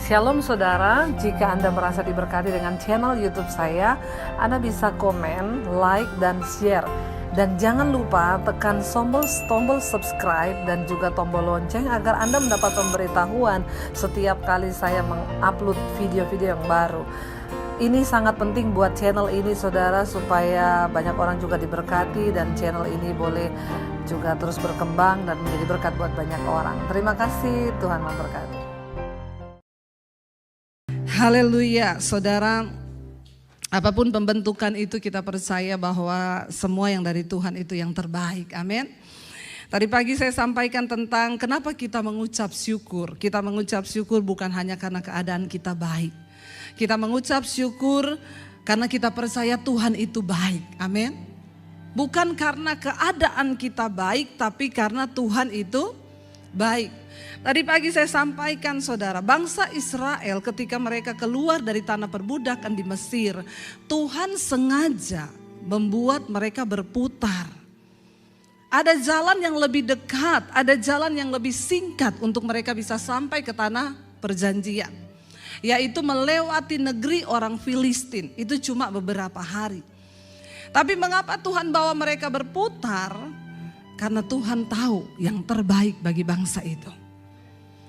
Shalom saudara, jika Anda merasa diberkati dengan channel YouTube saya, Anda bisa komen, like, dan share. Dan jangan lupa tekan tombol subscribe dan juga tombol lonceng agar Anda mendapat pemberitahuan setiap kali saya mengupload video-video yang baru. Ini sangat penting buat channel ini saudara, supaya banyak orang juga diberkati dan channel ini boleh juga terus berkembang dan menjadi berkat buat banyak orang. Terima kasih, Tuhan memberkati. Haleluya, saudara. Apapun pembentukan itu, kita percaya bahwa semua yang dari Tuhan itu yang terbaik. Amin. Tadi pagi saya sampaikan tentang kenapa kita mengucap syukur. Kita mengucap syukur bukan hanya karena keadaan kita baik. Kita mengucap syukur karena kita percaya Tuhan itu baik. Amin. Bukan karena keadaan kita baik, tapi karena Tuhan itu baik. Tadi pagi saya sampaikan saudara, bangsa Israel ketika mereka keluar dari tanah perbudakan di Mesir, Tuhan sengaja membuat mereka berputar. Ada jalan yang lebih dekat, ada jalan yang lebih singkat untuk mereka bisa sampai ke tanah perjanjian. Yaitu melewati negeri orang Filistin, itu cuma beberapa hari. Tapi mengapa Tuhan bawa mereka berputar? Karena Tuhan tahu yang terbaik bagi bangsa itu.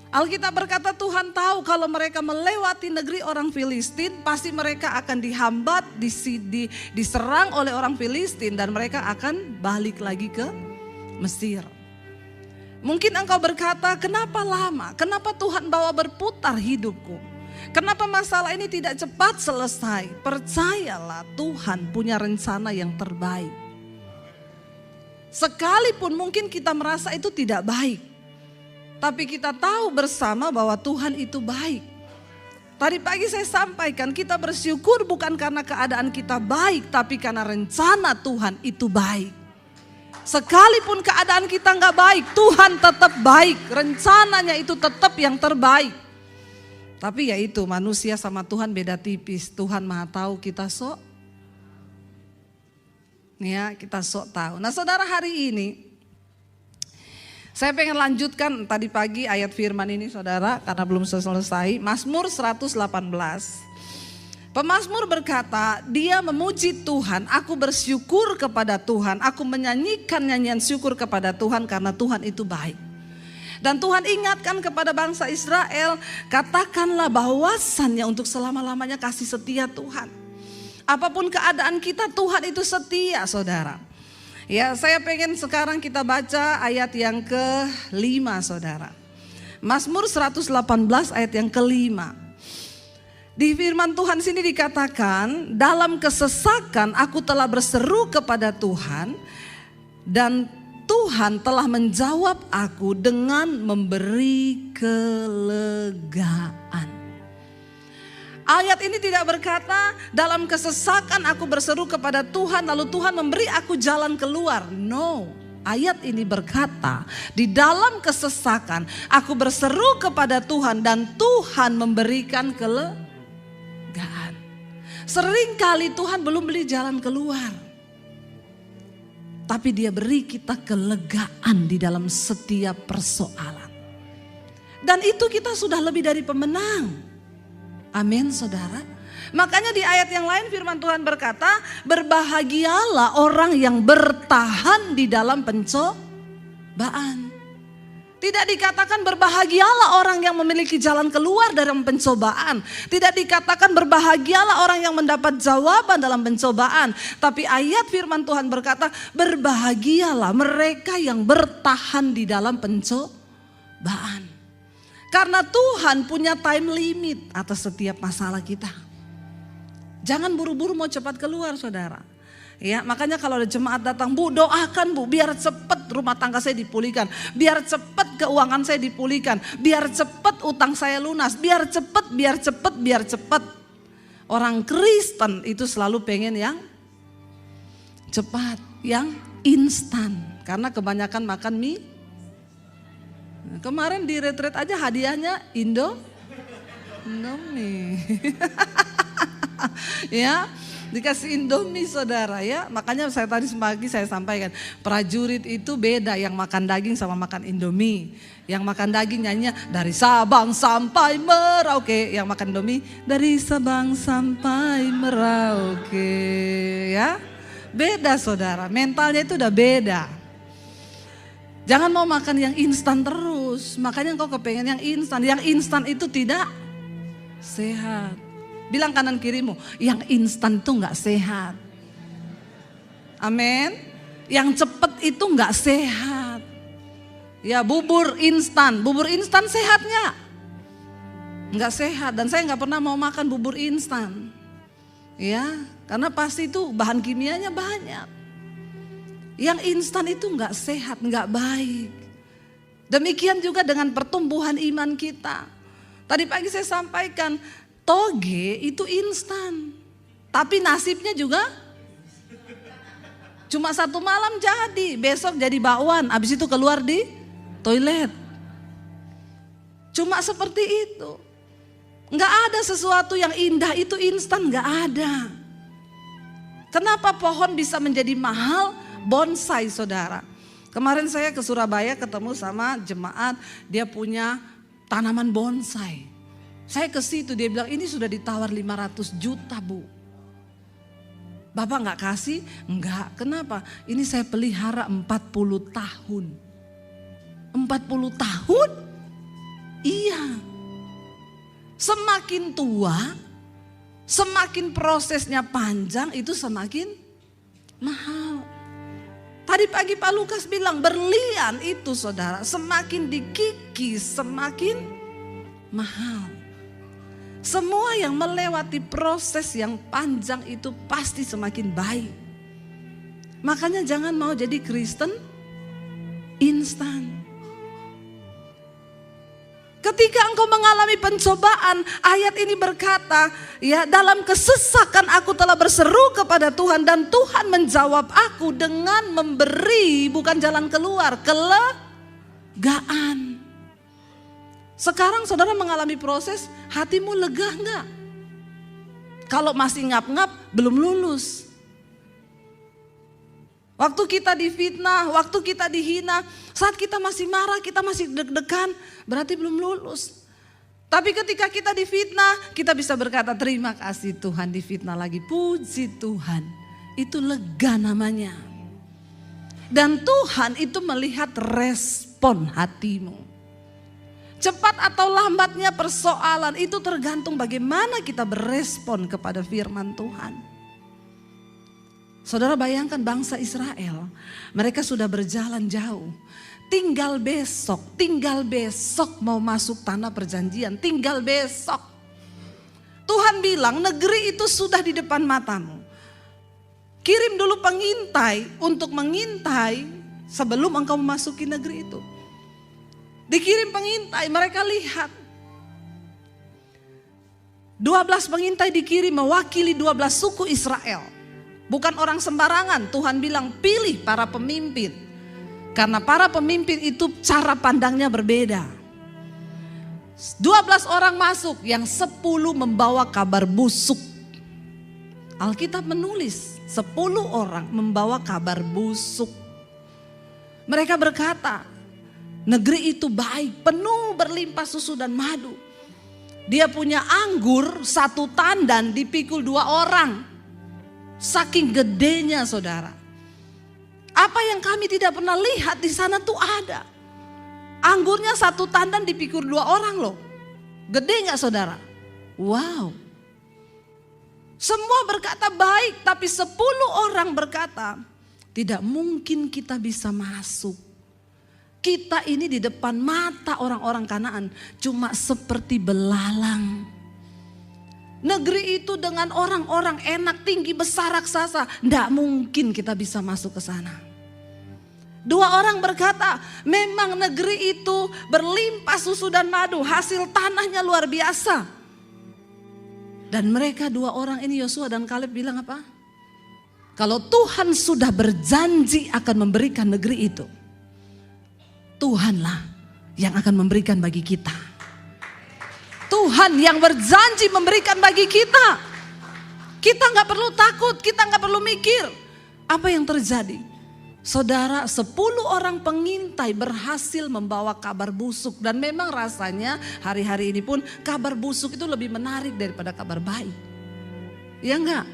Alkitab berkata Tuhan tahu kalau mereka melewati negeri orang Filistin, pasti mereka akan dihambat, diserang oleh orang Filistin, dan mereka akan balik lagi ke Mesir. Mungkin engkau berkata, kenapa lama? Kenapa Tuhan bawa berputar hidupku? Kenapa masalah ini tidak cepat selesai? Percayalah, Tuhan punya rencana yang terbaik. Sekalipun mungkin kita merasa itu tidak baik, tapi kita tahu bersama bahwa Tuhan itu baik. Tadi pagi saya sampaikan, kita bersyukur bukan karena keadaan kita baik, tapi karena rencana Tuhan itu baik. Sekalipun keadaan kita nggak baik, Tuhan tetap baik. Rencananya itu tetap yang terbaik. Tapi ya itu, manusia sama Tuhan beda tipis. Tuhan Maha tahu, kita sok. Ya, kita sok tahu. Nah saudara, hari ini saya pengen lanjutkan tadi pagi ayat firman ini saudara, karena belum selesai. Mazmur 118. Pemazmur berkata, dia memuji Tuhan, aku bersyukur kepada Tuhan, aku menyanyikan nyanyian syukur kepada Tuhan karena Tuhan itu baik. Dan Tuhan ingatkan kepada bangsa Israel, katakanlah bahwasannya untuk selama-lamanya kasih setia Tuhan. Apapun keadaan kita, Tuhan itu setia saudara. Ya, saya pengen sekarang kita baca ayat yang ke-5 saudara. Mazmur 118 ayat yang ke-5. Di firman Tuhan sini dikatakan, dalam kesesakan aku telah berseru kepada Tuhan, dan Tuhan telah menjawab aku dengan memberi kelegaan. Ayat ini tidak berkata dalam kesesakan aku berseru kepada Tuhan lalu Tuhan memberi aku jalan keluar. No, ayat ini berkata di dalam kesesakan aku berseru kepada Tuhan dan Tuhan memberikan kelegaan. Seringkali Tuhan belum beri jalan keluar, tapi dia beri kita kelegaan di dalam setiap persoalan. Dan itu kita sudah lebih dari pemenang. Amin saudara. Makanya di ayat yang lain firman Tuhan berkata, berbahagialah orang yang bertahan di dalam pencobaan. Tidak dikatakan berbahagialah orang yang memiliki jalan keluar dalam pencobaan. Tidak dikatakan berbahagialah orang yang mendapat jawaban dalam pencobaan. Tapi ayat firman Tuhan berkata, berbahagialah mereka yang bertahan di dalam pencobaan. Karena Tuhan punya time limit atas setiap masalah kita. Jangan buru-buru mau cepat keluar saudara. Ya, makanya kalau ada jemaat datang, Bu doakan Bu biar cepat rumah tangga saya dipulihkan. Biar cepat keuangan saya dipulihkan. Biar cepat utang saya lunas. Biar cepat. Orang Kristen itu selalu pengen yang cepat, yang instan. Karena kebanyakan makan mie. Kemarin di retreat aja hadiahnya Indomie. Ya, Dikasih Indomie saudara ya. Makanya saya tadi pagi saya sampaikan, prajurit itu beda yang makan daging sama makan Indomie. Yang makan daging nyanyinya dari Sabang sampai Merauke. Yang makan Indomie dari Sabang sampai Merauke ya. Beda saudara, mentalnya itu udah beda. Jangan mau makan yang instan terus. Makanya engkau kepengen yang instan. Yang instan itu tidak sehat. Bilang kanan kirimu, yang instan itu gak sehat. Amin. Yang cepet itu gak sehat. Ya bubur instan sehat gak? Gak sehat, dan saya gak pernah mau makan bubur instan. Ya, karena pasti itu bahan kimianya banyak. Yang instan itu gak sehat, gak baik. Demikian juga dengan pertumbuhan iman kita. Tadi pagi saya sampaikan, toge itu instan. Tapi nasibnya juga cuma 1 malam jadi, besok jadi bakwan, habis itu keluar di toilet. Cuma seperti itu. Gak ada sesuatu yang indah itu instan, gak ada. Kenapa pohon bisa menjadi mahal? Bonsai saudara. Kemarin saya ke Surabaya ketemu sama jemaat, dia punya tanaman bonsai. Saya ke situ, dia bilang ini sudah ditawar 500 juta bu. Bapak gak kasih? Enggak, kenapa? Ini saya pelihara 40 tahun. 40 tahun? Iya. Semakin tua, semakin prosesnya panjang itu semakin mahal. Tadi pagi Pak Lukas bilang berlian itu saudara semakin dikikis semakin mahal. Semua yang melewati proses yang panjang itu pasti semakin baik. Makanya jangan mau jadi Kristen instan. Ketika engkau mengalami pencobaan, ayat ini berkata, ya dalam kesesakan aku telah berseru kepada Tuhan dan Tuhan menjawab aku dengan memberi bukan jalan keluar, kelegaan. Sekarang saudara mengalami proses, hatimu lega enggak? Kalau masih ngap-ngap, belum lulus. Waktu kita difitnah, waktu kita dihina, saat kita masih marah, kita masih deg-degan, berarti belum lulus. Tapi ketika kita difitnah, kita bisa berkata terima kasih Tuhan, difitnah lagi, puji Tuhan. Itu lega namanya. Dan Tuhan itu melihat respon hatimu. Cepat atau lambatnya persoalan itu tergantung bagaimana kita berespon kepada firman Tuhan. Saudara bayangkan bangsa Israel, mereka sudah berjalan jauh. Tinggal besok mau masuk tanah perjanjian, tinggal besok. Tuhan bilang negeri itu sudah di depan matamu. Kirim dulu pengintai untuk mengintai sebelum engkau memasuki negeri itu. Dikirim pengintai, mereka lihat. 12 pengintai dikirim mewakili 12 suku Israel. Bukan orang sembarangan, Tuhan bilang pilih para pemimpin. Karena para pemimpin itu cara pandangnya berbeda. 12 orang masuk, yang 10 membawa kabar busuk. Alkitab menulis 10 orang membawa kabar busuk. Mereka berkata, negeri itu baik, penuh berlimpah susu dan madu. Dia punya anggur 1 tandan dipikul 2 orang. Saking gedenya saudara. Apa yang kami tidak pernah lihat di sana tuh ada. Anggurnya 1 tandan dipikul 2 orang loh. Gede gak saudara? Wow. Semua berkata baik, tapi 10 orang berkata tidak mungkin kita bisa masuk. Kita ini di depan mata orang-orang Kanaan cuma seperti belalang. Negeri itu dengan orang-orang enak, tinggi, besar, raksasa. Tidak mungkin kita bisa masuk ke sana. 2 orang berkata, memang negeri itu berlimpah susu dan madu. Hasil tanahnya luar biasa. Dan mereka 2 orang ini, Yosua dan Kaleb bilang apa? Kalau Tuhan sudah berjanji akan memberikan negeri itu, Tuhanlah yang akan memberikan bagi kita. Tuhan yang berjanji memberikan bagi kita. Kita nggak perlu takut, kita nggak perlu mikir. Apa yang terjadi? Saudara, 10 orang pengintai berhasil membawa kabar busuk. Dan memang rasanya hari-hari ini pun kabar busuk itu lebih menarik daripada kabar baik. Ya enggak?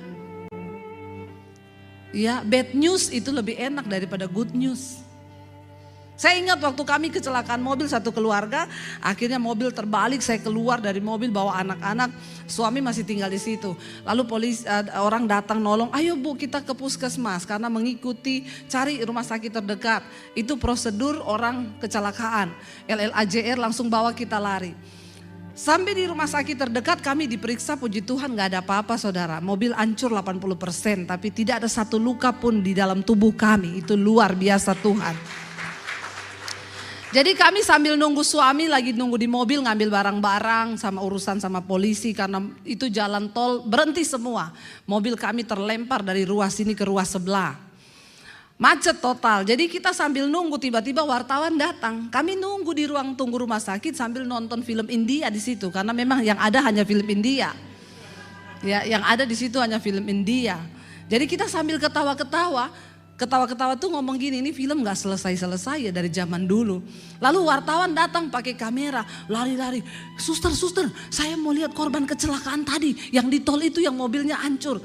Ya, bad news itu lebih enak daripada good news. Saya ingat waktu kami kecelakaan mobil satu keluarga, akhirnya mobil terbalik, saya keluar dari mobil bawa anak-anak, suami masih tinggal di situ. Lalu orang datang nolong, ayo Bu kita ke puskesmas karena mengikuti cari rumah sakit terdekat. Itu prosedur orang kecelakaan, LLAJR langsung bawa kita lari. Sampai di rumah sakit terdekat kami diperiksa, puji Tuhan gak ada apa-apa saudara. Mobil hancur 80% tapi tidak ada satu luka pun di dalam tubuh kami. Itu luar biasa Tuhan. Jadi kami sambil nunggu suami lagi nunggu di mobil ngambil barang-barang sama urusan sama polisi. Karena itu jalan tol berhenti semua. Mobil kami terlempar dari ruas ini ke ruas sebelah. Macet total, jadi kita sambil nunggu tiba-tiba wartawan datang. Kami nunggu di ruang tunggu rumah sakit sambil nonton film India di situ. Karena memang yang ada hanya film India. Ya, yang ada di situ hanya film India. Jadi kita sambil ketawa-ketawa tuh ngomong gini, ini film gak selesai-selesai ya dari zaman dulu. Lalu wartawan datang pakai kamera, lari-lari. Suster, saya mau lihat korban kecelakaan tadi. Yang di tol itu yang mobilnya hancur.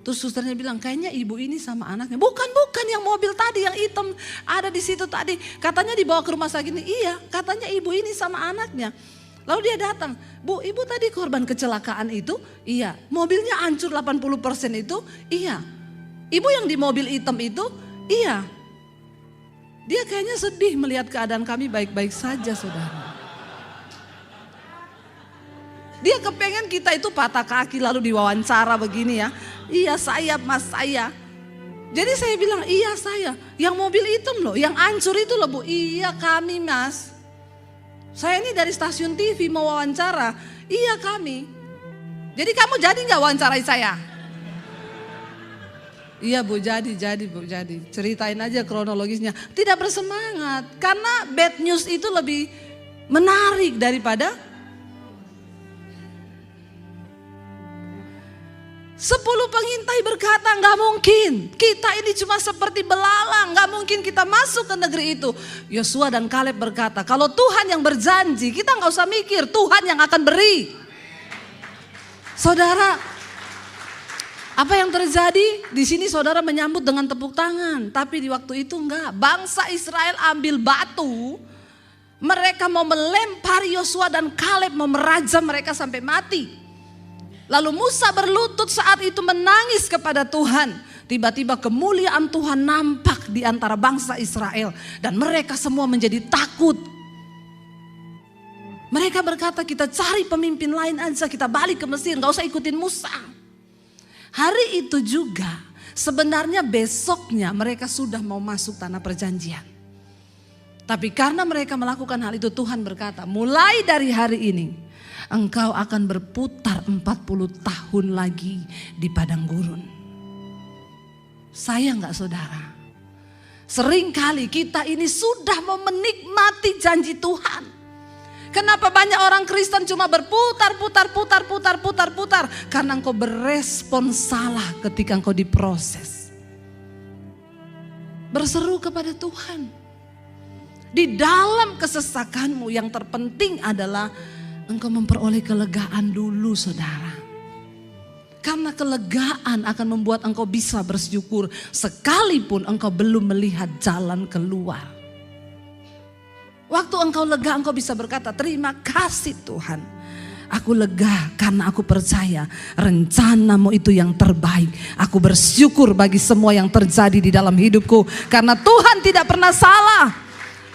Terus susternya bilang, kayaknya ibu ini sama anaknya. Bukan yang mobil tadi, yang hitam ada di situ tadi. Katanya dibawa ke rumah sakit ini. Iya, katanya ibu ini sama anaknya. Lalu dia datang, Bu, ibu tadi korban kecelakaan itu? Iya. Mobilnya hancur 80% itu? Iya. Ibu yang di mobil hitam itu? Iya. Dia kayaknya sedih melihat keadaan kami baik-baik saja, saudara. Dia kepengen kita itu patah kaki lalu diwawancara begini ya. Iya saya mas saya. Jadi saya bilang iya saya. Yang mobil hitam loh, yang hancur itu loh Bu. Iya kami mas. Saya ini dari stasiun TV mau wawancara. Iya kami. Jadi kamu jadi gak wawancarai saya? Iya Bu jadi Bu jadi. Ceritain aja kronologisnya. Tidak bersemangat. Karena bad news itu lebih menarik daripada 10 pengintai berkata gak mungkin, kita ini cuma seperti belalang, gak mungkin kita masuk ke negeri itu. Yosua dan Kaleb berkata, kalau Tuhan yang berjanji kita gak usah mikir, Tuhan yang akan beri. Saudara, apa yang terjadi? Di sini saudara menyambut dengan tepuk tangan, tapi di waktu itu enggak. Bangsa Israel ambil batu, mereka mau melempari Yosua dan Kaleb, mau merajam mereka sampai mati. Lalu Musa berlutut saat itu menangis kepada Tuhan. Tiba-tiba kemuliaan Tuhan nampak di antara bangsa Israel. Dan mereka semua menjadi takut. Mereka berkata kita cari pemimpin lain aja, kita balik ke Mesir, gak usah ikutin Musa. Hari itu juga sebenarnya besoknya mereka sudah mau masuk tanah perjanjian. Tapi karena mereka melakukan hal itu Tuhan berkata mulai dari hari ini engkau akan berputar 40 tahun lagi di padang gurun. Sayang gak saudara? Seringkali kita ini sudah mau menikmati janji Tuhan. Kenapa banyak orang Kristen cuma berputar. Karena engkau berespon salah ketika engkau diproses. Berseru kepada Tuhan. Di dalam kesesakanmu yang terpenting adalah engkau memperoleh kelegaan dulu saudara. Karena kelegaan akan membuat engkau bisa bersyukur sekalipun engkau belum melihat jalan keluar. Waktu engkau lega engkau bisa berkata terima kasih Tuhan. Aku lega karena aku percaya rencanamu itu yang terbaik. Aku bersyukur bagi semua yang terjadi di dalam hidupku. Karena Tuhan tidak pernah salah.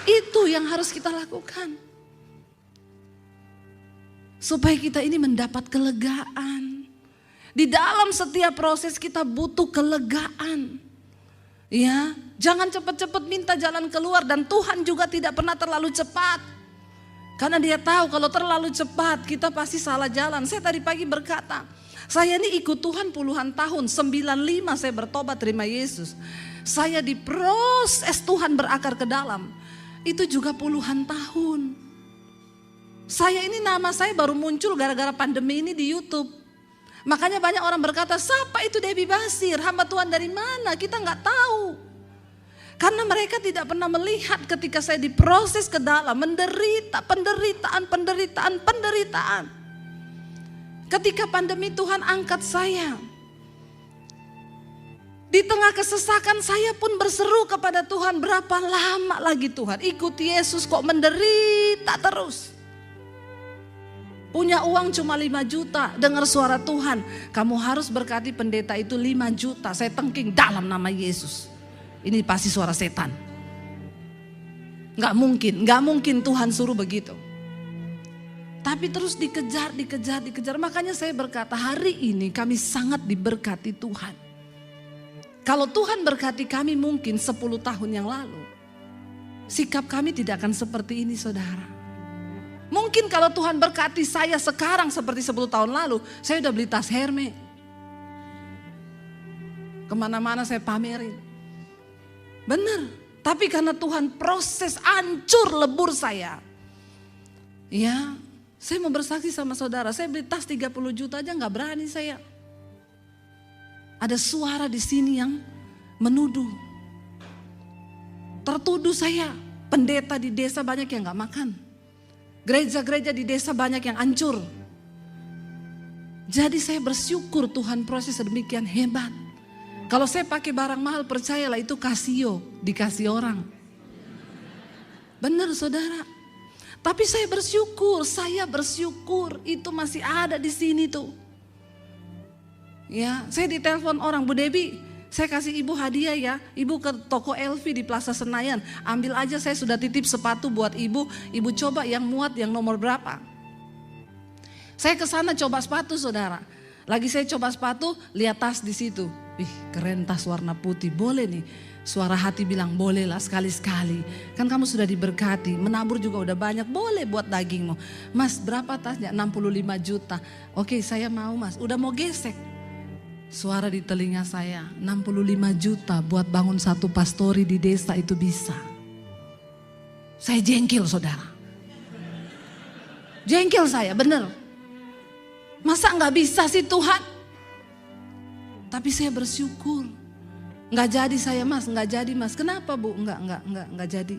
Itu yang harus kita lakukan. Supaya kita ini mendapat kelegaan. Di dalam setiap proses kita butuh kelegaan. Ya, jangan cepat-cepat minta jalan keluar dan Tuhan juga tidak pernah terlalu cepat. Karena dia tahu kalau terlalu cepat kita pasti salah jalan. Saya tadi pagi berkata, saya ini ikut Tuhan puluhan tahun, 95 saya bertobat terima Yesus. Saya diproses Tuhan berakar ke dalam. Itu juga puluhan tahun. Saya ini nama saya baru muncul gara-gara pandemi ini di YouTube. Makanya banyak orang berkata, siapa itu Debbie Basir? Hamba Tuhan dari mana? Kita nggak tahu. Karena mereka tidak pernah melihat ketika saya diproses ke dalam, menderita, penderitaan. Ketika pandemi Tuhan angkat saya. Di tengah kesesakan saya pun berseru kepada Tuhan, berapa lama lagi Tuhan? Ikuti Yesus kok menderita terus. Punya uang cuma 5 juta, dengar suara Tuhan. Kamu harus berkati pendeta itu 5 juta. Saya tengking dalam nama Yesus. Ini pasti suara setan. Gak mungkin Tuhan suruh begitu. Tapi terus dikejar. Makanya saya berkata hari ini kami sangat diberkati Tuhan. Kalau Tuhan berkati kami mungkin 10 tahun yang lalu, sikap kami tidak akan seperti ini saudara. Mungkin kalau Tuhan berkati saya sekarang seperti 10 tahun lalu, saya udah beli tas Hermes. Kemana-mana saya pamerin. Benar, tapi karena Tuhan proses hancur lebur saya. Ya, saya mau bersaksi sama saudara, saya beli tas 30 juta aja gak berani saya. Ada suara di sini yang menuduh. Tertuduh saya, pendeta di desa banyak yang gak makan. Gereja-gereja di desa banyak yang hancur. Jadi saya bersyukur Tuhan proses sedemikian hebat. Kalau saya pakai barang mahal percayalah itu Casio, dikasih orang. Benar saudara. Tapi saya bersyukur itu masih ada di sini tuh. Ya, saya ditelepon orang, Bu Debbie, saya kasih ibu hadiah ya. Ibu ke toko LV di Plaza Senayan, ambil aja, saya sudah titip sepatu buat ibu. Ibu coba yang muat, yang nomor berapa. Saya ke sana coba sepatu saudara. Lagi saya coba sepatu, lihat tas di situ. Wih, keren tas warna putih, boleh nih. Suara hati bilang boleh lah sekali-sekali. Kan kamu sudah diberkati, menabur juga udah banyak, boleh buat dagingmu. Mas berapa tasnya? 65 juta. Oke saya mau mas, udah mau gesek. Suara di telinga saya, 65 juta buat bangun satu pastori di desa itu bisa. Saya jengkel saudara. Jengkel saya, bener. Masa gak bisa sih Tuhan? Tapi saya bersyukur. Nggak jadi saya mas, nggak jadi mas. Kenapa bu? Nggak jadi.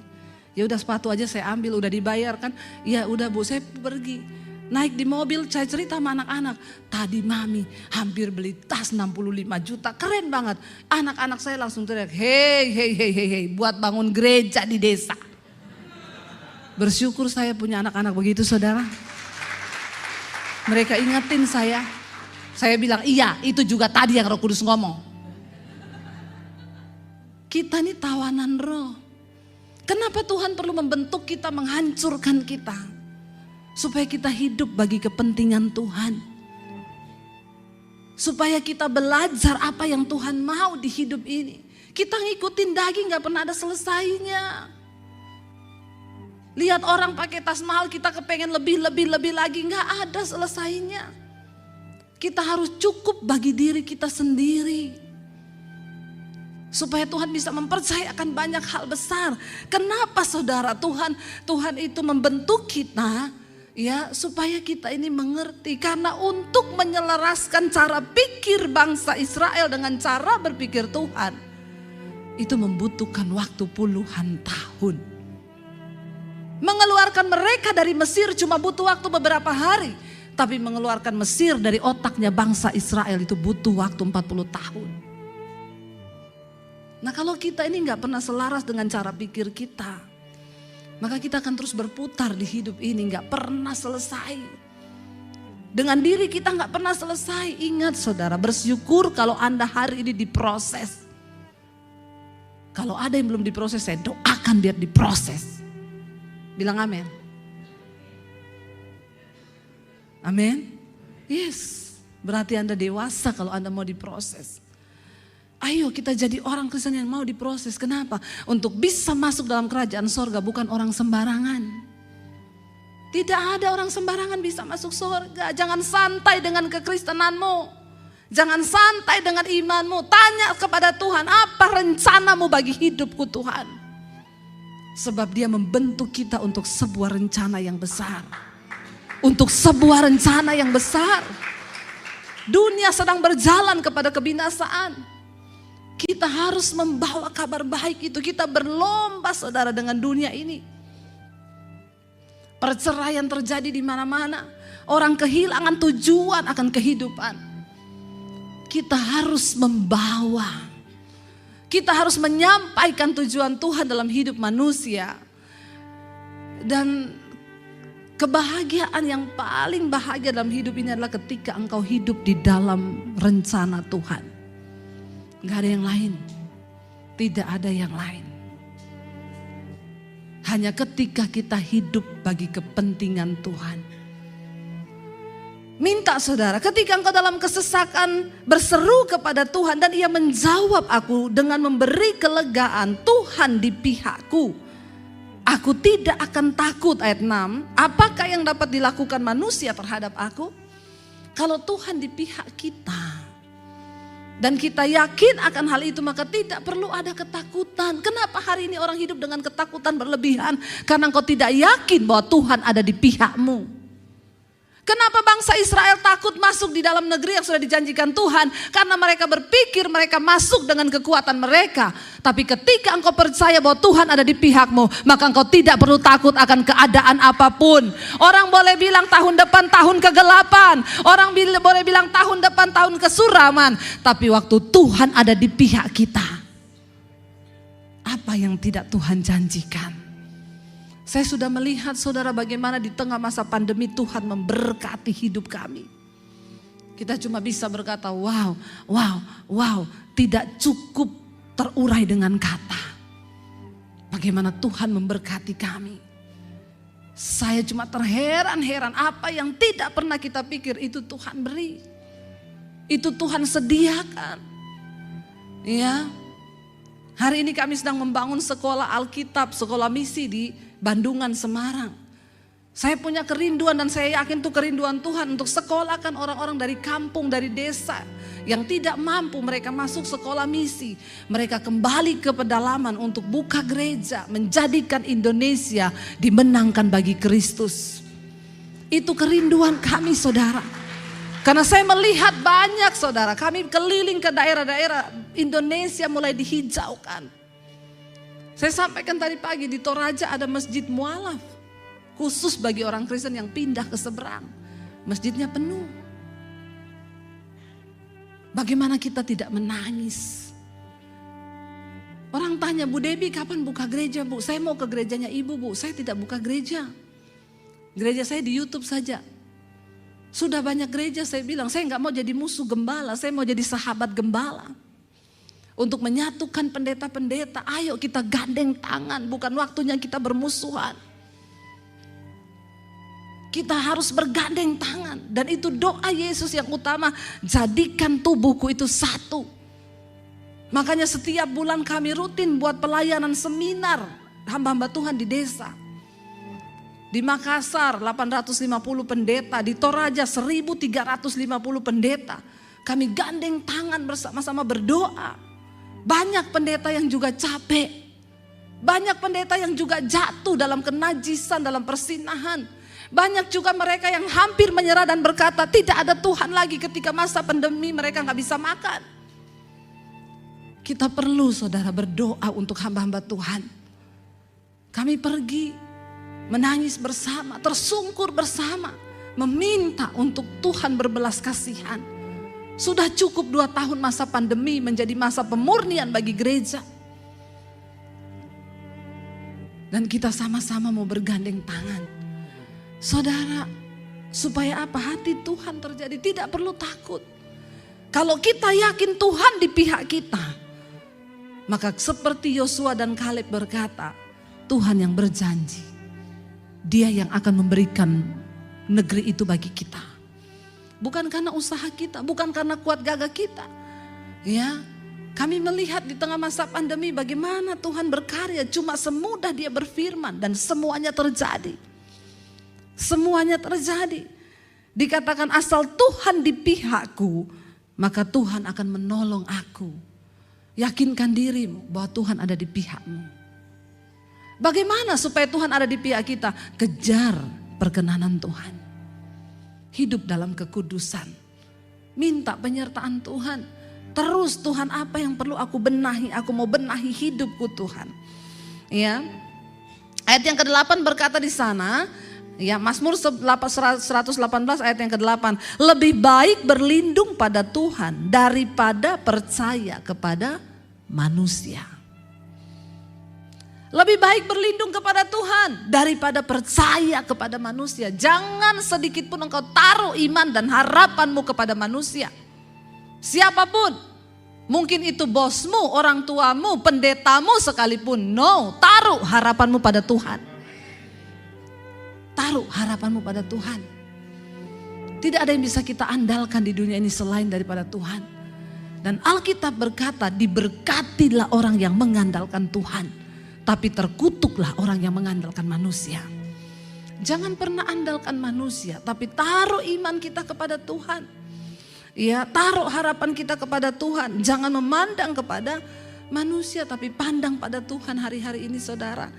Ya udah sepatu aja saya ambil, udah dibayar kan. Ya udah bu, saya pergi. Naik di mobil, saya cerita sama anak-anak. Tadi mami hampir beli tas 65 juta, keren banget. Anak-anak saya langsung teriak, hei, buat bangun gereja di desa. Bersyukur saya punya anak-anak begitu saudara. Mereka ingetin saya. Saya bilang iya, itu juga tadi yang Roh Kudus ngomong. Kita ini tawanan roh. Kenapa Tuhan perlu membentuk kita, menghancurkan kita? Supaya kita hidup bagi kepentingan Tuhan. Supaya kita belajar apa yang Tuhan mau di hidup ini. Kita ngikutin daging gak pernah ada selesainya. Lihat orang pakai tas mahal, kita kepengen lebih lagi, gak ada selesainya. Kita harus cukup bagi diri kita sendiri. Supaya Tuhan bisa mempercayakan banyak hal besar. Kenapa saudara? Tuhan itu membentuk kita ya supaya kita ini mengerti. Karena untuk menyelaraskan cara pikir bangsa Israel dengan cara berpikir Tuhan, itu membutuhkan waktu puluhan tahun. Mengeluarkan mereka dari Mesir cuma butuh waktu beberapa hari. Tapi mengeluarkan Mesir dari otaknya bangsa Israel itu butuh waktu 40 tahun. Nah kalau kita ini gak pernah selaras dengan cara pikir kita, maka kita akan terus berputar di hidup ini, gak pernah selesai. Dengan diri kita gak pernah selesai. Ingat saudara, bersyukur kalau Anda hari ini diproses. Kalau ada yang belum diproses, saya doakan biar diproses. Bilang amin. Amin. Yes. Berarti Anda dewasa kalau Anda mau diproses. Ayo kita jadi orang Kristen yang mau diproses. Kenapa? Untuk bisa masuk dalam kerajaan sorga bukan orang sembarangan. Tidak ada orang sembarangan bisa masuk sorga. Jangan santai dengan kekristenanmu. Jangan santai dengan imanmu. Tanya kepada Tuhan, apa rencanamu bagi hidupku Tuhan? Sebab Dia membentuk kita untuk sebuah rencana yang besar. Untuk sebuah rencana yang besar. Dunia sedang berjalan kepada kebinasaan. Kita harus membawa kabar baik itu. Kita berlomba saudara dengan dunia ini. Perceraian terjadi di mana-mana. Orang kehilangan tujuan akan kehidupan. Kita harus membawa. Kita harus menyampaikan tujuan Tuhan dalam hidup manusia. Dan kebahagiaan yang paling bahagia dalam hidup ini adalah ketika engkau hidup di dalam rencana Tuhan. Gak ada yang lain. Tidak ada yang lain. Hanya ketika kita hidup bagi kepentingan Tuhan. Minta saudara, ketika engkau dalam kesesakan berseru kepada Tuhan dan ia menjawab aku dengan memberi kelegaan, Tuhan di pihakku. Aku tidak akan takut, ayat 6. Apakah yang dapat dilakukan manusia terhadap aku? Kalau Tuhan di pihak kita dan kita yakin akan hal itu, maka tidak perlu ada ketakutan. Kenapa hari ini orang hidup dengan ketakutan berlebihan? Karena engkau tidak yakin bahwa Tuhan ada di pihakmu. Kenapa bangsa Israel takut masuk di dalam negeri yang sudah dijanjikan Tuhan? Karena mereka berpikir mereka masuk dengan kekuatan mereka. Tapi ketika engkau percaya bahwa Tuhan ada di pihakmu, maka engkau tidak perlu takut akan keadaan apapun. Orang boleh bilang tahun depan tahun kegelapan. Orang boleh bilang tahun depan tahun kesuraman. Tapi waktu Tuhan ada di pihak kita, apa yang tidak Tuhan janjikan? Saya sudah melihat saudara bagaimana di tengah masa pandemi Tuhan memberkati hidup kami. Kita cuma bisa berkata wow, wow, wow. Tidak cukup terurai dengan kata. Bagaimana Tuhan memberkati kami. Saya cuma terheran-heran apa yang tidak pernah kita pikir itu Tuhan beri. Itu Tuhan sediakan. Ya. Hari ini kami sedang membangun sekolah Alkitab, sekolah misi di Bandungan, Semarang. Saya punya kerinduan dan saya yakin itu kerinduan Tuhan untuk sekolahkan orang-orang dari kampung, dari desa yang tidak mampu, mereka masuk sekolah misi. Mereka kembali ke pedalaman untuk buka gereja, menjadikan Indonesia dimenangkan bagi Kristus. Itu kerinduan kami saudara. Karena saya melihat banyak saudara, kami keliling ke daerah-daerah Indonesia mulai dihijaukan. Saya sampaikan tadi pagi di Toraja ada masjid mualaf. Khusus bagi orang Kristen yang pindah ke seberang. Masjidnya penuh. Bagaimana kita tidak menangis? Orang tanya, Bu Debbie kapan buka gereja Bu? Saya mau ke gerejanya Ibu Bu, saya tidak buka gereja. Gereja saya di YouTube saja. Sudah banyak gereja saya bilang, saya gak mau jadi musuh gembala, saya mau jadi sahabat gembala. Untuk menyatukan pendeta-pendeta, ayo kita gandeng tangan, bukan waktunya kita bermusuhan. Kita harus bergandeng tangan dan itu doa Yesus yang utama, jadikan tubuhku itu satu. Makanya setiap bulan kami rutin buat pelayanan seminar hamba-hamba Tuhan di desa. Di Makassar 850 pendeta, di Toraja 1350 pendeta. Kami gandeng tangan bersama-sama berdoa. Banyak pendeta yang juga capek. Banyak pendeta yang juga jatuh dalam kenajisan, dalam persinahan. Banyak juga mereka yang hampir menyerah dan berkata tidak ada Tuhan lagi ketika masa pandemi mereka gak bisa makan. Kita perlu saudara berdoa untuk hamba-hamba Tuhan. Kami pergi menangis bersama, tersungkur bersama. Meminta untuk Tuhan berbelas kasihan. Sudah cukup 2 tahun masa pandemi menjadi masa pemurnian bagi gereja. Dan kita sama-sama mau bergandeng tangan. Saudara, supaya apa? Hati Tuhan terjadi, tidak perlu takut. Kalau kita yakin Tuhan di pihak kita, maka seperti Yosua dan Kaleb berkata, Tuhan yang berjanji, Dia yang akan memberikan negeri itu bagi kita. Bukan karena usaha kita, bukan karena kuat gagah kita. Ya, kami melihat di tengah masa pandemi bagaimana Tuhan berkarya, cuma semudah Dia berfirman dan semuanya terjadi. Semuanya terjadi. Dikatakan asal Tuhan di pihakku, maka Tuhan akan menolong aku. Yakinkan dirimu bahwa Tuhan ada di pihakmu. Bagaimana supaya Tuhan ada di pihak kita? Kejar perkenanan Tuhan. Hidup dalam kekudusan. Minta penyertaan Tuhan. Terus Tuhan, apa yang perlu aku benahi? Aku mau benahi hidupku Tuhan. Ya. Ayat yang ke-8 berkata di sana, ya, Mazmur 118 ayat yang ke-8, lebih baik berlindung pada Tuhan daripada percaya kepada manusia. Lebih baik berlindung kepada Tuhan daripada percaya kepada manusia. Jangan sedikit pun engkau taruh iman dan harapanmu kepada manusia. Siapapun, mungkin itu bosmu, orang tuamu, pendetamu sekalipun. No, taruh harapanmu pada Tuhan. Taruh harapanmu pada Tuhan. Tidak ada yang bisa kita andalkan di dunia ini selain daripada Tuhan. Dan Alkitab berkata, diberkatilah orang yang mengandalkan Tuhan, tapi terkutuklah orang yang mengandalkan manusia. Jangan pernah andalkan manusia, tapi taruh iman kita kepada Tuhan. Ya, taruh harapan kita kepada Tuhan. Jangan memandang kepada manusia, tapi pandang pada Tuhan hari-hari ini, saudara.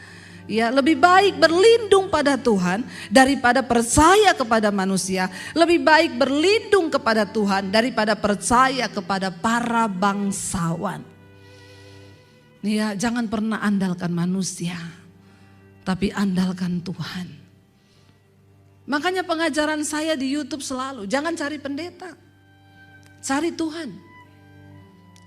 Ya, lebih baik berlindung pada Tuhan daripada percaya kepada manusia. Lebih baik berlindung kepada Tuhan daripada percaya kepada para bangsawan. Ya, jangan pernah andalkan manusia, tapi andalkan Tuhan. Makanya pengajaran saya di YouTube selalu, jangan cari pendeta, cari Tuhan.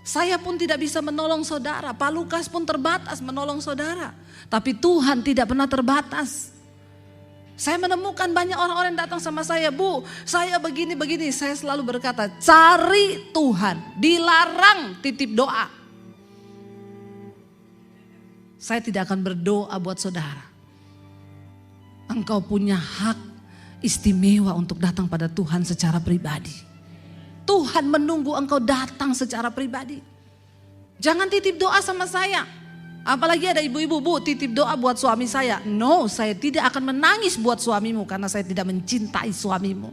Saya pun tidak bisa menolong saudara, Pak Lukas pun terbatas menolong saudara. Tapi Tuhan tidak pernah terbatas. Saya menemukan banyak orang-orang yang datang sama saya, Bu, saya begini-begini. Saya selalu berkata, cari Tuhan, dilarang titip doa. Saya tidak akan berdoa buat saudara. Engkau punya hak istimewa untuk datang pada Tuhan secara pribadi. Tuhan menunggu engkau datang secara pribadi. Jangan titip doa sama saya. Apalagi ada ibu-ibu, Bu, titip doa buat suami saya. No, saya tidak akan menangis buat suamimu karena saya tidak mencintai suamimu.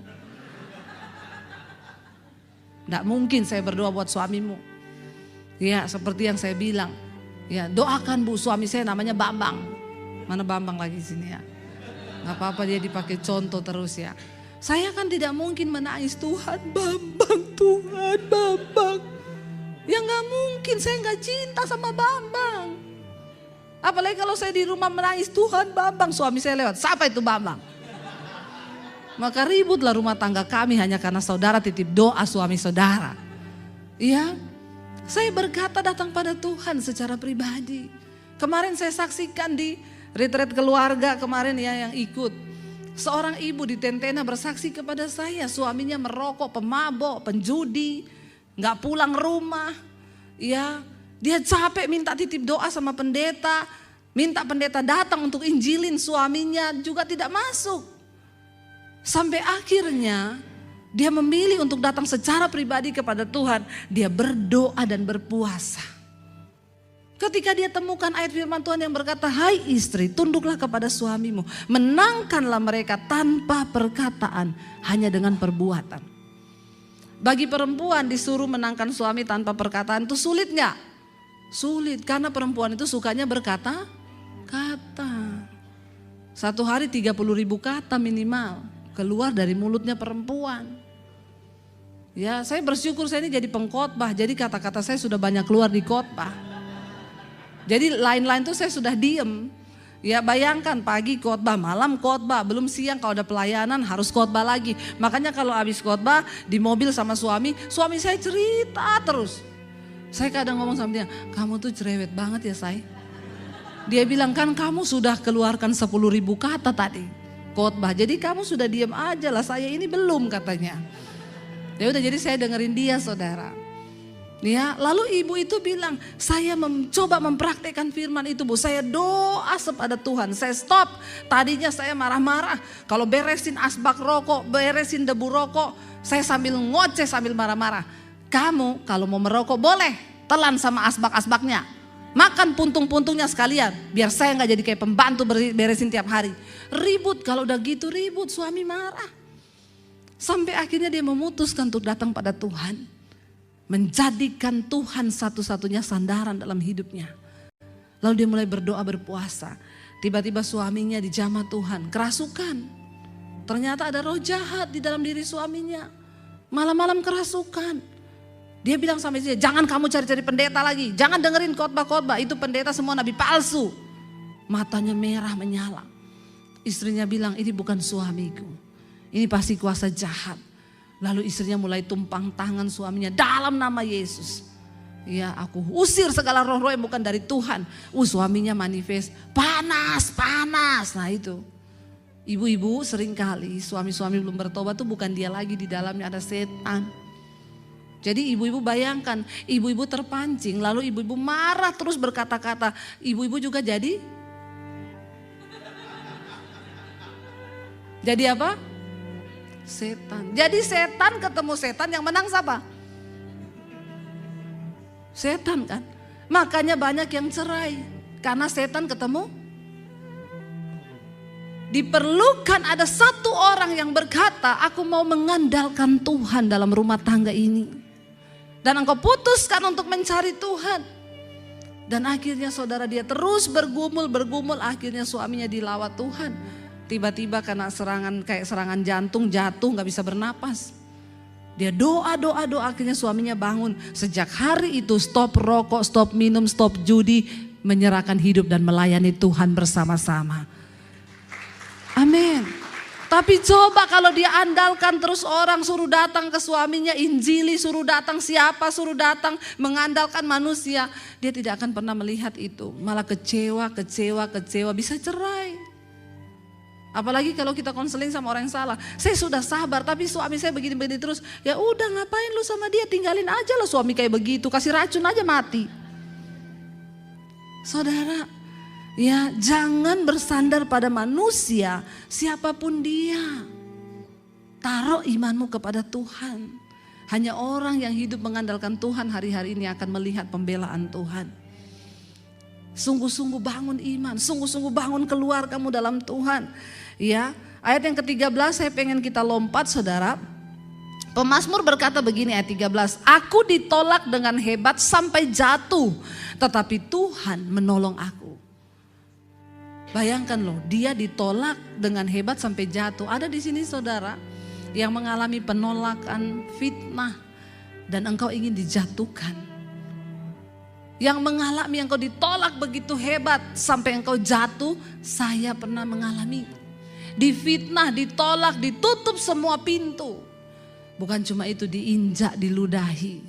Tidak mungkin saya berdoa buat suamimu. Ya, seperti yang saya bilang. Ya, doakan, Bu, suami saya namanya Bambang. Mana Bambang lagi sini ya? Gak apa-apa dia dipakai contoh terus ya. Saya kan tidak mungkin menangis, Tuhan Bambang, Tuhan Bambang. Ya gak mungkin, saya gak cinta sama Bambang. Apalagi kalau saya di rumah menangis, Tuhan Bambang, suami saya lewat, siapa itu Bambang? Maka ributlah rumah tangga kami hanya karena saudara titip doa suami saudara. Iya. Saya berkata datang pada Tuhan secara pribadi. Kemarin saya saksikan di retreat keluarga kemarin ya yang ikut. Seorang ibu di Tentena bersaksi kepada saya, suaminya merokok, pemabok, penjudi, gak pulang rumah. Ya, dia capek minta titip doa sama pendeta, minta pendeta datang untuk injilin suaminya juga tidak masuk. Sampai akhirnya dia memilih untuk datang secara pribadi kepada Tuhan. Dia berdoa dan berpuasa. Ketika dia temukan ayat firman Tuhan yang berkata, hai istri, tunduklah kepada suamimu. Menangkanlah mereka tanpa perkataan, hanya dengan perbuatan. Bagi perempuan disuruh menangkan suami tanpa perkataan itu sulit gak? Sulit, karena perempuan itu sukanya berkata-kata. Satu hari 30.000 kata minimal keluar dari mulutnya perempuan. Ya, saya bersyukur saya ini jadi pengkhotbah, jadi kata-kata saya sudah banyak keluar di khotbah. Jadi lain-lain tuh saya sudah diem. Ya bayangkan pagi khotbah, malam khotbah, belum siang kalau ada pelayanan harus khotbah lagi. Makanya kalau habis khotbah di mobil sama suami saya cerita terus. Saya kadang ngomong sama dia, kamu tuh cerewet banget ya say. Dia bilang kan kamu sudah keluarkan 10.000 kata tadi khotbah, jadi kamu sudah diem aja lah, saya ini belum katanya. Ya udah, jadi saya dengerin dia saudara. Ya, lalu ibu itu bilang, saya mencoba mempraktekkan firman itu, Bu. Saya doa kepada Tuhan, saya stop. Tadinya saya marah-marah, kalau beresin asbak rokok, beresin debu rokok, saya sambil ngoceh sambil marah-marah. Kamu kalau mau merokok boleh, telan sama asbak-asbaknya. Makan puntung-puntungnya sekalian, biar saya gak jadi kayak pembantu beresin tiap hari. Ribut, kalau udah gitu ribut, suami marah. Sampai akhirnya dia memutuskan untuk datang pada Tuhan. Menjadikan Tuhan satu-satunya sandaran dalam hidupnya. Lalu dia mulai berdoa berpuasa. Tiba-tiba suaminya dijamah Tuhan, kerasukan. Ternyata ada roh jahat di dalam diri suaminya. Malam-malam kerasukan. Dia bilang sama istrinya, jangan kamu cari-cari pendeta lagi. Jangan dengerin khotbah-khotbah, itu pendeta semua nabi palsu. Matanya merah menyala. Istrinya bilang, ini bukan suamiku. Ini pasti kuasa jahat. Lalu istrinya mulai tumpang tangan suaminya dalam nama Yesus. Ya, aku usir segala roh-roh yang bukan dari Tuhan. Suaminya manifest, panas. Nah itu. Ibu-ibu seringkali suami-suami belum bertobat tuh bukan dia lagi, di dalamnya ada setan. Jadi ibu-ibu bayangkan, ibu-ibu terpancing lalu ibu-ibu marah terus berkata-kata. Ibu-ibu juga jadi apa? Setan. Jadi setan ketemu setan, yang menang siapa? Setan kan. Makanya banyak yang cerai karena setan ketemu. Diperlukan ada satu orang yang berkata, aku mau mengandalkan Tuhan dalam rumah tangga ini. Dan engkau putuskan untuk mencari Tuhan. Dan akhirnya saudara, dia terus bergumul, akhirnya suaminya dilawat Tuhan. Tiba-tiba karena kayak serangan jantung, jatuh gak bisa bernapas. Dia doa, akhirnya suaminya bangun. Sejak hari itu stop rokok, stop minum, stop judi, menyerahkan hidup dan melayani Tuhan bersama-sama. Amin. Tapi coba kalau dia andalkan terus orang suruh datang ke suaminya, injili suruh datang, siapa suruh datang, mengandalkan manusia. Dia tidak akan pernah melihat itu. Malah kecewa, bisa cerai. Apalagi kalau kita konseling sama orang yang salah. Saya sudah sabar tapi suami saya begini-begini terus. Ya udah, ngapain lu sama dia, tinggalin aja lah suami kayak begitu. Kasih racun aja mati. Saudara, ya jangan bersandar pada manusia siapapun dia. Taruh imanmu kepada Tuhan. Hanya orang yang hidup mengandalkan Tuhan hari-hari ini akan melihat pembelaan Tuhan. Sungguh-sungguh bangun iman, sungguh-sungguh bangun keluargamu dalam Tuhan. Ya, ayat yang ke-13 saya pengen kita lompat saudara. Pemazmur berkata begini ayat 13, aku ditolak dengan hebat sampai jatuh, tetapi Tuhan menolong aku. Bayangkan loh, dia ditolak dengan hebat sampai jatuh. Ada di sini saudara yang mengalami penolakan, fitnah, dan engkau ingin dijatuhkan. Yang mengalami engkau ditolak begitu hebat sampai engkau jatuh, saya pernah mengalami. Difitnah, ditolak, ditutup semua pintu. Bukan cuma itu, diinjak, diludahi.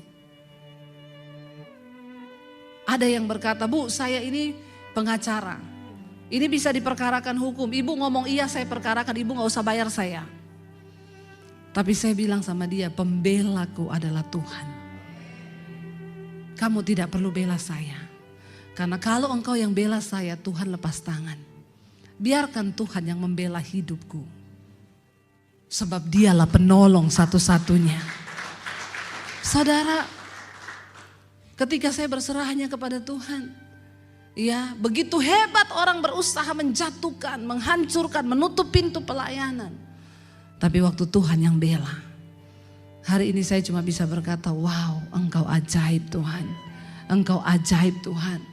Ada yang berkata, Bu, saya ini pengacara. Ini bisa diperkarakan hukum. Ibu ngomong iya saya perkarakan, ibu gak usah bayar saya. Tapi saya bilang sama dia, pembelaku adalah Tuhan. Kamu tidak perlu bela saya. Karena kalau engkau yang bela saya, Tuhan lepas tangan. Biarkan Tuhan yang membela hidupku. Sebab dialah penolong satu-satunya. Saudara, ketika saya berserah hanya kepada Tuhan, ya, begitu hebat orang berusaha menjatuhkan, menghancurkan, menutup pintu pelayanan. Tapi waktu Tuhan yang bela. Hari ini saya cuma bisa berkata, wow, engkau ajaib Tuhan. Engkau ajaib Tuhan.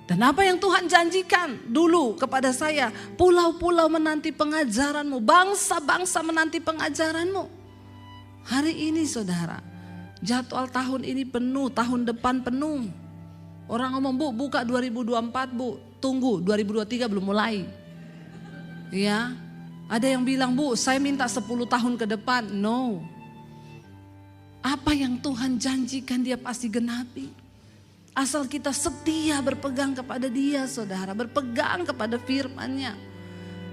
Dan apa yang Tuhan janjikan dulu kepada saya, pulau-pulau menanti pengajaranmu, bangsa-bangsa menanti pengajaranmu. Hari ini saudara, jadwal tahun ini penuh, tahun depan penuh. Orang ngomong, Bu, buka 2024 Bu, tunggu 2023 belum mulai. Ya, ada yang bilang, Bu, saya minta 10 tahun ke depan. No. Apa yang Tuhan janjikan dia pasti genapi. Asal kita setia berpegang kepada dia saudara, berpegang kepada firman-Nya.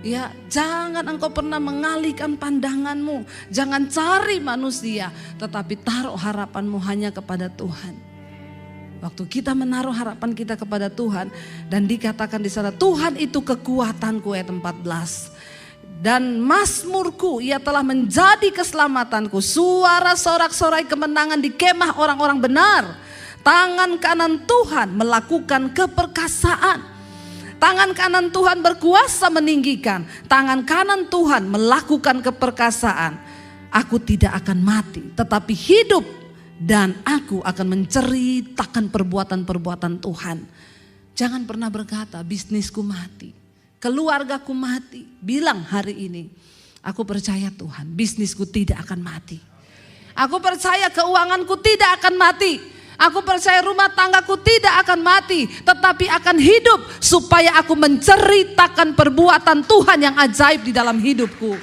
Ya, jangan engkau pernah mengalihkan pandanganmu, jangan cari manusia, tetapi taruh harapanmu hanya kepada Tuhan. Waktu kita menaruh harapan kita kepada Tuhan dan dikatakan di sana, Tuhan itu kekuatanku ayat 14. Dan mazmurku, ia telah menjadi keselamatanku, suara sorak-sorai kemenangan di kemah orang-orang benar. Tangan kanan Tuhan melakukan keperkasaan. Tangan kanan Tuhan berkuasa meninggikan. Tangan kanan Tuhan melakukan keperkasaan. Aku tidak akan mati, tetapi hidup. Dan aku akan menceritakan perbuatan-perbuatan Tuhan. Jangan pernah berkata, bisnisku mati, keluargaku mati. Bilang hari ini, Aku percaya Tuhan, bisnisku tidak akan mati. Aku percaya keuanganku tidak akan mati. Aku percaya rumah tanggaku tidak akan mati, tetapi akan hidup supaya aku menceritakan perbuatan Tuhan yang ajaib di dalam hidupku.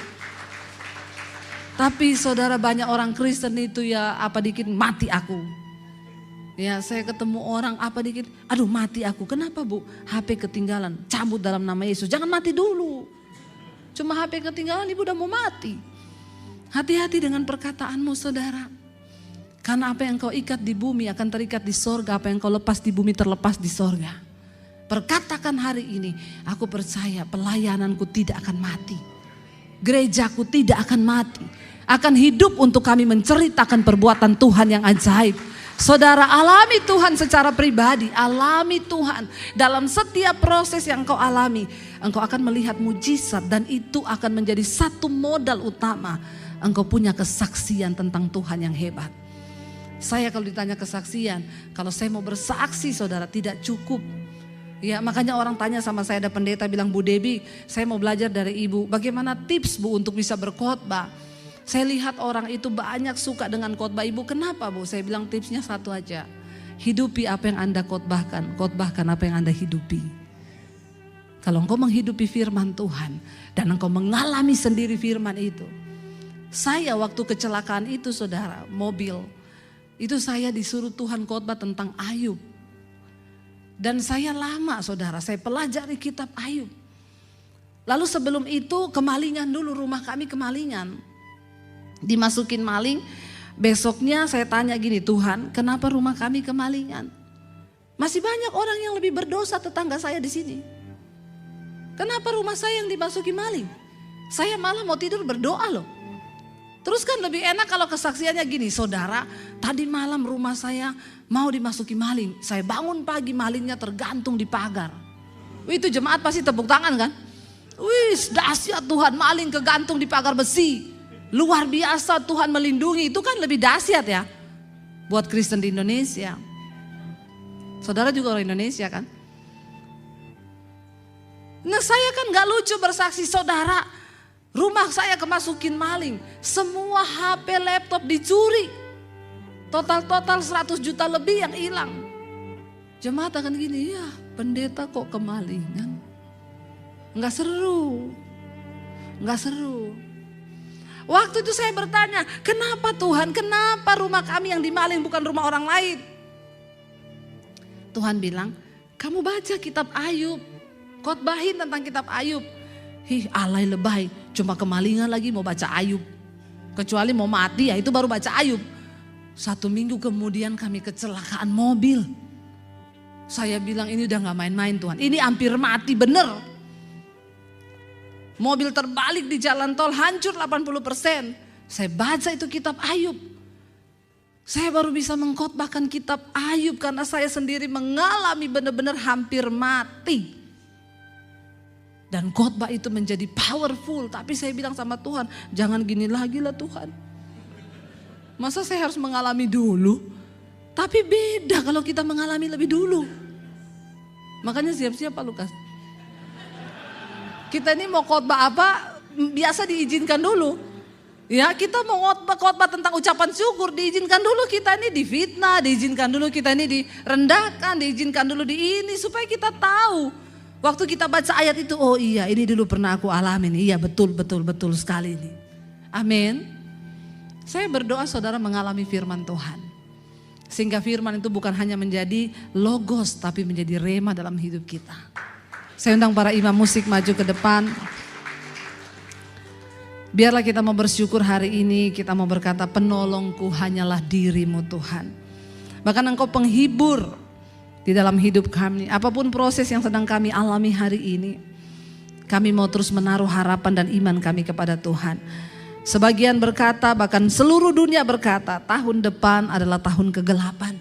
Tapi saudara, banyak orang Kristen itu ya apa dikit mati aku. Ya saya ketemu orang apa dikit, aduh mati aku. Kenapa bu? HP ketinggalan, cabut dalam nama Yesus. Jangan mati dulu. Cuma HP ketinggalan ibu udah mau mati. Hati-hati dengan perkataanmu saudara. Karena apa yang kau ikat di bumi akan terikat di sorga. Apa yang kau lepas di bumi terlepas di sorga. Perkatakan hari ini, aku percaya pelayananku tidak akan mati. Gerejaku tidak akan mati. Akan hidup untuk kami menceritakan perbuatan Tuhan yang ajaib. Saudara, alami Tuhan secara pribadi. Alami Tuhan dalam setiap proses yang kau alami. Engkau akan melihat mujizat dan itu akan menjadi satu modal utama. Engkau punya kesaksian tentang Tuhan yang hebat. Saya kalau ditanya kesaksian, kalau saya mau bersaksi saudara tidak cukup. Ya makanya orang tanya sama saya, ada pendeta bilang, Bu Debbie saya mau belajar dari ibu. Bagaimana tips bu untuk bisa berkhotbah? Saya lihat orang itu banyak suka dengan khotbah ibu. Kenapa bu? Saya bilang tipsnya satu aja. Hidupi apa yang Anda khotbahkan. Khotbahkan apa yang Anda hidupi. Kalau engkau menghidupi firman Tuhan dan engkau mengalami sendiri firman itu. Saya waktu kecelakaan itu saudara, mobil. Itu saya disuruh Tuhan khotbah tentang Ayub. Dan saya lama saudara, saya pelajari kitab Ayub. Lalu sebelum itu kemalingan dulu, rumah kami kemalingan. Dimasukin maling, besoknya saya tanya gini, Tuhan kenapa rumah kami kemalingan? Masih banyak orang yang lebih berdosa tetangga saya di sini. Kenapa rumah saya yang dimasuki maling? Saya malah mau tidur berdoa loh. Terus kan lebih enak kalau kesaksiannya gini, saudara tadi malam rumah saya mau dimasuki maling. Saya bangun pagi malingnya tergantung di pagar. Wih, itu jemaat pasti tepuk tangan kan? Wih dahsyat Tuhan, maling kegantung di pagar besi. Luar biasa Tuhan melindungi, itu kan lebih dahsyat ya. Buat Kristen di Indonesia. Saudara juga orang Indonesia kan? Nah saya kan gak lucu bersaksi saudara. Rumah saya kemasukin maling, semua HP, laptop dicuri. Total 100 juta lebih yang hilang. Jemaat akan gini, ya pendeta kok kemalingan. Enggak seru. Enggak seru. Waktu itu saya bertanya, kenapa Tuhan, kenapa rumah kami yang dimaling bukan rumah orang lain? Tuhan bilang, kamu baca kitab Ayub, khotbahin tentang kitab Ayub. Alay lebay, cuma kemalingan lagi mau baca Ayub. Kecuali mau mati ya itu baru baca Ayub. 1 minggu kemudian kami kecelakaan mobil. Saya bilang ini udah gak main-main Tuhan, ini hampir mati bener. Mobil terbalik di jalan tol, hancur 80%. Saya baca itu kitab Ayub. Saya baru bisa mengkhotbahkan kitab Ayub karena saya sendiri mengalami benar-benar hampir mati. Dan khotbah itu menjadi powerful. Tapi saya bilang sama Tuhan, jangan gini lagi lah Tuhan. Masa saya harus mengalami dulu? Tapi beda kalau kita mengalami lebih dulu. Makanya siap-siap Pak Lukas. Kita ini mau khotbah apa, biasa diizinkan dulu. Ya kita mau khotbah tentang ucapan syukur, diizinkan dulu kita ini difitnah, diizinkan dulu kita ini direndahkan, diizinkan dulu di ini. Supaya kita tahu. Waktu kita baca ayat itu, oh iya ini dulu pernah aku alamin. Iya betul sekali ini. Amin. Saya berdoa saudara mengalami firman Tuhan. Sehingga firman itu bukan hanya menjadi logos tapi menjadi rema dalam hidup kita. Saya undang para imam musik maju ke depan. Biarlah kita mau bersyukur hari ini, kita mau berkata penolongku hanyalah dirimu Tuhan. Bahkan engkau penghibur di dalam hidup kami, apapun proses yang sedang kami alami hari ini, kami mau terus menaruh harapan dan iman kami kepada Tuhan. Sebagian berkata, bahkan seluruh dunia berkata, tahun depan adalah tahun kegelapan.